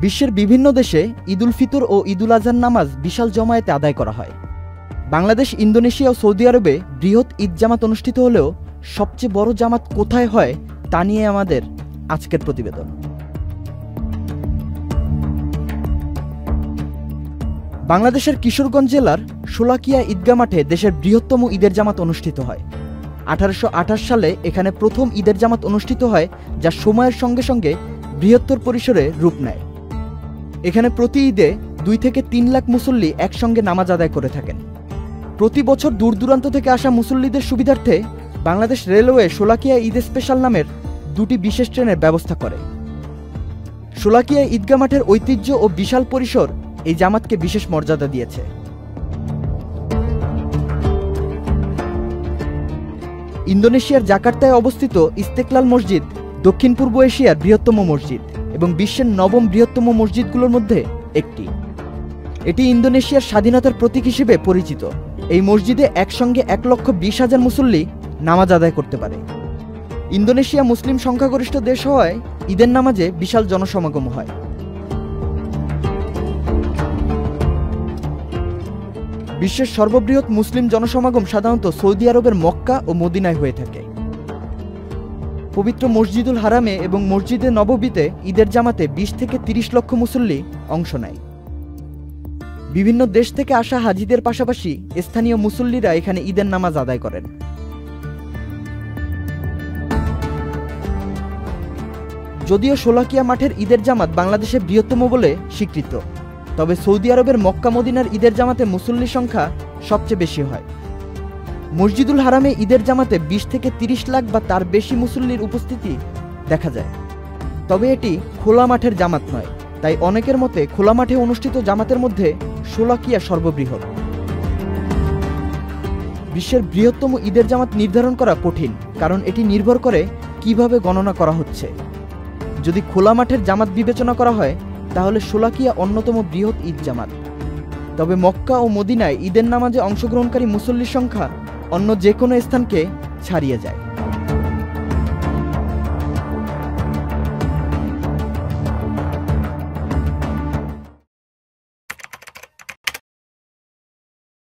বিশ্বের বিভিন্ন দেশে ঈদুল ফিতর ও ঈদুল আজহার নামাজ বিশাল জমায়েতে আদায় করা হয়। বাংলাদেশ, ইন্দোনেশিয়া ও সৌদি আরবে বৃহৎ ঈদ জামাত অনুষ্ঠিত হলেও সবচেয়ে বড় জামাত কোথায় হয় তা নিয়ে আমাদের আজকের প্রতিবেদন। বাংলাদেশের কিশোরগঞ্জ জেলার শোলাকিয়া ঈদগাহ মাঠে দেশের বৃহত্তম ঈদের জামাত অনুষ্ঠিত হয়। 1828 সালে এখানে প্রথম ঈদের জামাত অনুষ্ঠিত হয়, যা সময়ের সঙ্গে সঙ্গে বৃহত্তর পরিসরে রূপ নেয়। এখানে প্রতি ঈদে 2 থেকে 3 লাখ মুসল্লি একসঙ্গে নামাজ আদায় করে থাকেন। প্রতি বছর দূর দূরান্ত থেকে আসা মুসল্লিদের সুবিধার্থে বাংলাদেশ রেলওয়ে শোলাকিয়া ঈদ স্পেশাল নামের 2টি বিশেষ ট্রেনের ব্যবস্থা করে। শোলাকিয়া ঈদগাহ মাঠের ঐতিহ্য ও বিশাল পরিসর এই জামাতকে বিশেষ মর্যাদা দিয়েছে। ইন্দোনেশিয়ার জাকার্তায় অবস্থিত ইস্তেকলাল মসজিদ দক্ষিণ পূর্ব এশিয়ার বৃহত্তম মসজিদ এবং বিশ্বের 9ম বৃহত্তম মসজিদগুলোর মধ্যে একটি। এটি ইন্দোনেশিয়ার স্বাধীনতার প্রতীক হিসেবে পরিচিত। এই মসজিদে একসঙ্গে 1,20,000 মুসল্লি নামাজ আদায় করতে পারে। ইন্দোনেশিয়া মুসলিম সংখ্যাগরিষ্ঠ দেশ হওয়ায় ঈদের নামাজে বিশাল জনসমাগম হয়। বিশ্বের সর্ববৃহৎ মুসলিম জনসমাগম সাধারণত সৌদি আরবের মক্কা ও মদিনায় হয়ে থাকে। পবিত্র মসজিদুল হারামে এবং মসজিদে নববীতে ঈদের জামাতে 20 থেকে 30 লক্ষ মুসল্লি অংশ নেয়। বিভিন্ন দেশ থেকে আসা হাজিদের পাশাপাশি স্থানীয় মুসল্লিরা এখানে ঈদের নামাজ আদায় করেন। যদিও শোলাকিয়া মাঠের ঈদের জামাত বাংলাদেশে বৃহত্তম বলে স্বীকৃত, তবে সৌদি আরবের মক্কা মদিনার ঈদের জামাতে মুসল্লির সংখ্যা সবচেয়ে বেশি হয়। মসজিদুল হারামে ঈদের জামাতে 20 থেকে 30 লাখ বা তার বেশি মুসল্লির উপস্থিতি দেখা যায়। তবে এটি খোলা মাঠের জামাত নয়, তাই অনেকের মতে খোলা মাঠে অনুষ্ঠিত জামাতের মধ্যে শোলাকিয়া সর্ববৃহৎ। বিশ্বের বৃহত্তম ঈদের জামাত নির্ধারণ করা কঠিন, কারণ এটি নির্ভর করে কিভাবে গণনা করা হচ্ছে। যদি খোলা মাঠের জামাত বিবেচনা করা হয় তাহলে শোলাকিয়া অন্যতম বৃহৎ ঈদ জামাত। তবে মক্কা ও মদিনায় ঈদের নামাজে অংশগ্রহণকারী মুসল্লির সংখ্যা অন্য যে কোনো স্থানকে ছাড়িয়ে যায়।